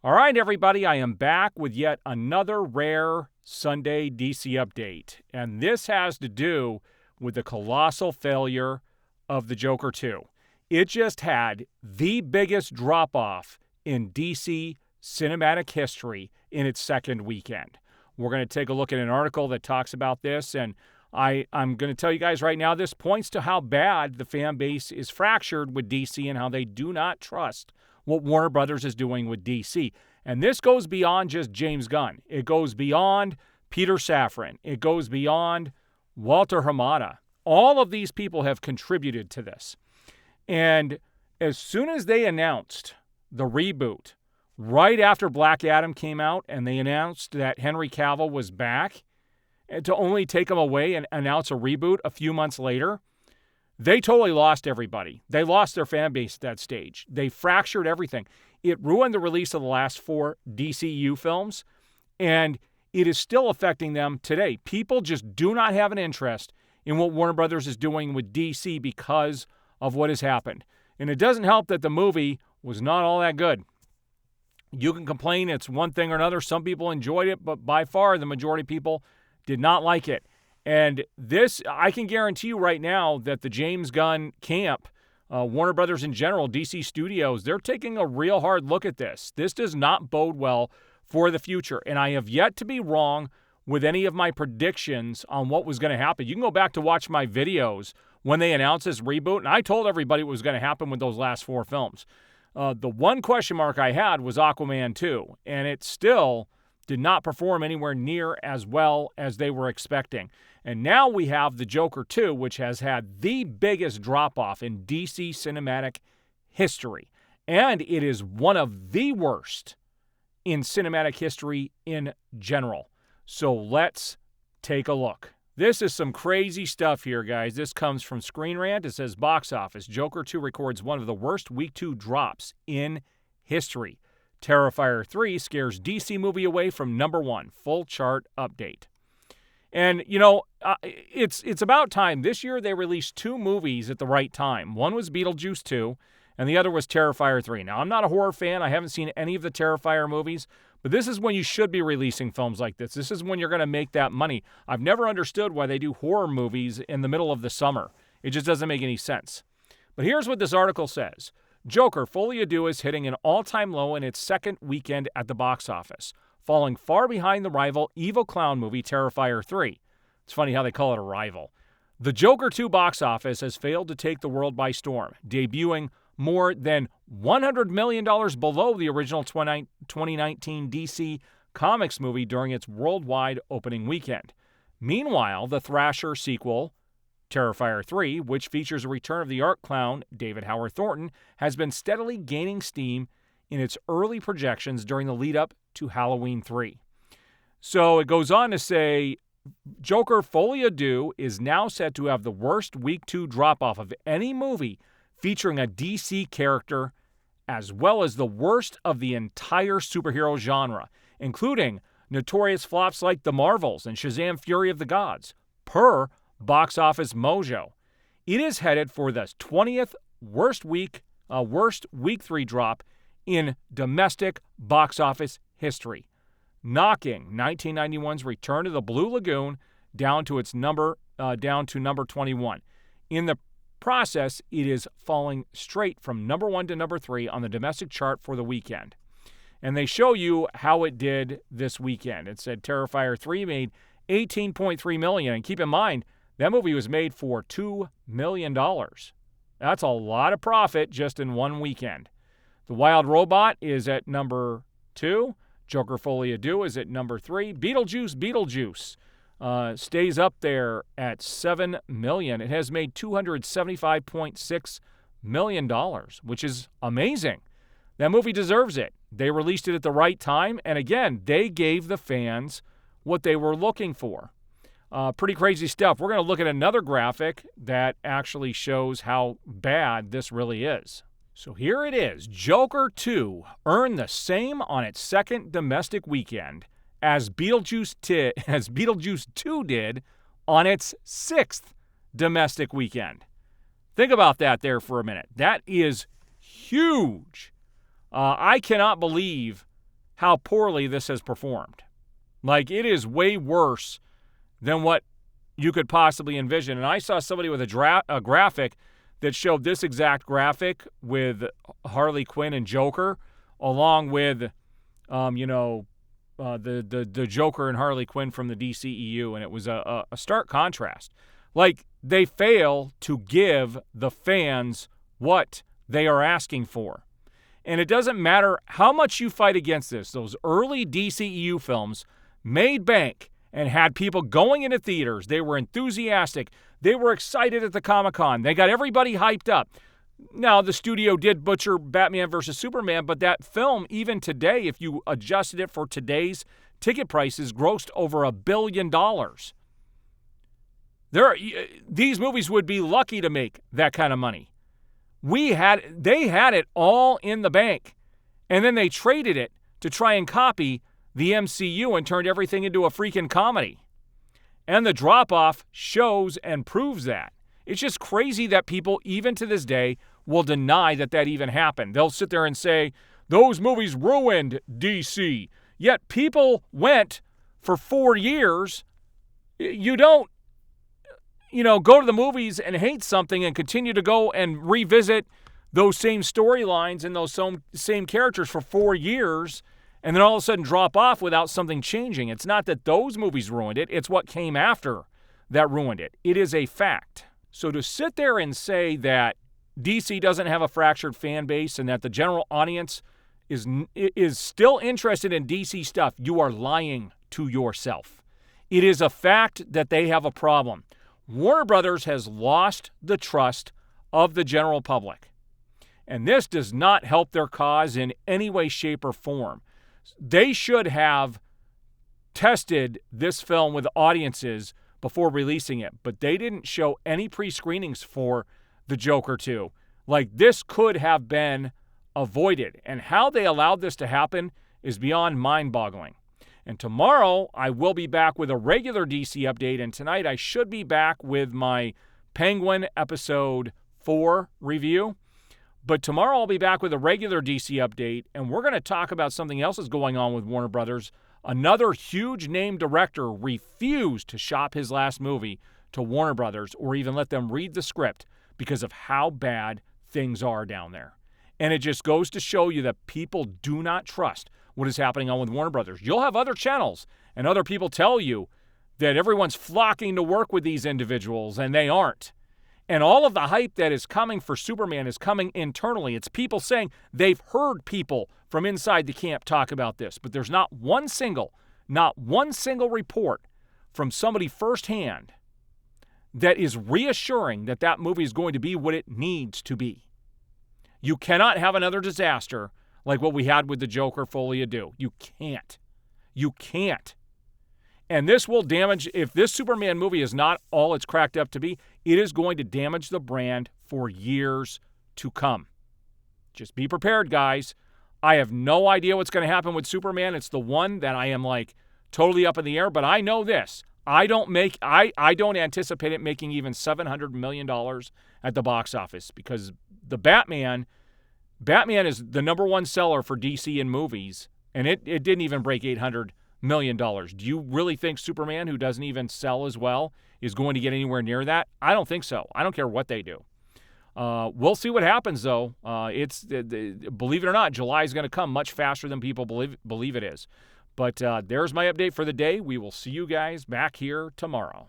All right, everybody, I am back with yet another rare Sunday DC update. And this has to do with the colossal failure of the Joker 2. It just had the biggest drop-off in DC cinematic history in its second weekend. We're going to take a look at an article that talks about this, and I'm going to tell you guys right now, this points to how bad the fan base is fractured with DC and how they do not trust what Warner Brothers is doing with DC. And this goes beyond just James Gunn. It goes beyond Peter Safran. It goes beyond Walter Hamada. All of these people have contributed to this. And as soon as they announced the reboot, right after Black Adam came out and they announced that Henry Cavill was back, and to only take him away and announce a reboot a few months later, they totally lost everybody. They lost their fan base at that stage. They fractured everything. It ruined the release of the last 4 DCU films, and it is still affecting them today. People just do not have an interest in what Warner Brothers is doing with DC because of what has happened. And it doesn't help that the movie was not all that good. You can complain it's one thing or another. Some people enjoyed it, but by far the majority of people did not like it. And this, I can guarantee you right now that the James Gunn camp, Warner Brothers in general, DC Studios, they're taking a real hard look at this. This does not bode well for the future. And I have yet to be wrong with any of my predictions on what was going to happen. You can go back to watch my videos when they announced this reboot, and I told everybody what was going to happen with those last 4 films. The one question mark I had was Aquaman 2, and it still did not perform anywhere near as well as they were expecting. And now we have the Joker 2, which has had the biggest drop-off in DC cinematic history. And it is one of the worst in cinematic history in general. So let's take a look. This is some crazy stuff here, guys. This comes from Screen Rant. It says, box office, Joker 2 records one of the worst week 2 drops in history. Terrifier 3 scares DC movie away from number 1. Full chart update. And, you know, it's about time. This year they released 2 movies at the right time. One was Beetlejuice 2, and the other was Terrifier 3. Now, I'm not a horror fan. I haven't seen any of the Terrifier movies, but this is when you should be releasing films like this. This is when you're going to make that money. I've never understood why they do horror movies in the middle of the summer. It just doesn't make any sense. But here's what this article says. Joker Folie à Deux is hitting an all-time low in its second weekend at the box office, falling far behind the rival evil clown movie Terrifier 3. It's funny how they call it a rival. The Joker 2 box office has failed to take the world by storm, debuting more than $100 million below the original 2019 DC Comics movie during its worldwide opening weekend. Meanwhile, the Thrasher sequel, Terrifier 3, which features a return of the art clown David Howard Thornton, has been steadily gaining steam in its early projections during the lead-up to Halloween 3. So it goes on to say, Joker Folie à Deux is now said to have the worst Week 2 drop-off of any movie featuring a DC character, as well as the worst of the entire superhero genre, including notorious flops like The Marvels and Shazam! Fury of the Gods, per Box Office Mojo. It is headed for the 20th worst Week 3 drop in domestic box office history, knocking 1991's Return to the Blue Lagoon down to number 21. In the process, it is falling straight from number 1 to number 3 on the domestic chart for the weekend. And they show you how it did this weekend. It said Terrifier 3 made $18.3 million, and keep in mind that movie was made for $2 million. That's a lot of profit just in one weekend. The Wild Robot is at number 2. Joker Folie à Deux is at number 3. Beetlejuice stays up there at $7 million. It has made $275.6 million, which is amazing. That movie deserves it. They released it at the right time, and again, they gave the fans what they were looking for. Pretty crazy stuff. We're going to look at another graphic that actually shows how bad this really is. So here it is. Joker 2 earned the same on its second domestic weekend as Beetlejuice 2 did on its sixth domestic weekend. Think about that there for a minute. That is huge. I cannot believe how poorly this has performed. Like, it is way worse than what you could possibly envision. And I saw somebody with a graphic that showed this exact graphic with Harley Quinn and Joker, along with, the Joker and Harley Quinn from the DCEU, and it was a stark contrast. Like, they fail to give the fans what they are asking for. And it doesn't matter how much you fight against this. Those early DCEU films made bank and had people going into theaters. They were enthusiastic. They were excited at the Comic-Con. They got everybody hyped up. Now, the studio did butcher Batman versus Superman, but that film, even today, if you adjusted it for today's ticket prices, grossed over $1 billion. These movies would be lucky to make that kind of money. They had it all in the bank, and then they traded it to try and copy the MCU and turned everything into a freaking comedy. And the drop-off shows and proves that. It's just crazy that people, even to this day, will deny that even happened. They'll sit there and say, those movies ruined DC. Yet people went for 4 years. You don't, go to the movies and hate something and continue to go and revisit those same storylines and those same characters for 4 years and then all of a sudden drop off without something changing. It's not that those movies ruined it. It's what came after that ruined it. It is a fact. So to sit there and say that DC doesn't have a fractured fan base and that the general audience is still interested in DC stuff, you are lying to yourself. It is a fact that they have a problem. Warner Brothers has lost the trust of the general public. And this does not help their cause in any way, shape, or form. They should have tested this film with audiences before releasing it, but they didn't show any pre-screenings for The Joker 2. Like, this could have been avoided, and how they allowed this to happen is beyond mind-boggling. And tomorrow, I will be back with a regular DC update, and tonight I should be back with my Penguin Episode 4 review. But tomorrow I'll be back with a regular DC update, and we're going to talk about something else that's going on with Warner Brothers. Another huge name director refused to shop his last movie to Warner Brothers or even let them read the script because of how bad things are down there. And it just goes to show you that people do not trust what is happening on with Warner Brothers. You'll have other channels and other people tell you that everyone's flocking to work with these individuals, and they aren't. And all of the hype that is coming for Superman is coming internally. It's people saying they've heard people from inside the camp talk about this, but there's not one single report from somebody firsthand that is reassuring that that movie is going to be what it needs to be. You cannot have another disaster like what we had with the Joker Folie à Deux. You can't. You can't. And this will damage, if this Superman movie is not all it's cracked up to be, it is going to damage the brand for years to come. Just be prepared, guys. I have no idea what's going to happen with Superman. It's the one that I am totally up in the air, but I know this. I don't anticipate it making even $700 million at the box office because the Batman is the number one seller for DC in movies, and it didn't even break $800 million. Do you really think Superman, who doesn't even sell as well, is going to get anywhere near that? I don't think so. I don't care what they do. We'll see what happens, though. Believe it or not, July is going to come much faster than people believe it is. But there's my update for the day. We will see you guys back here tomorrow.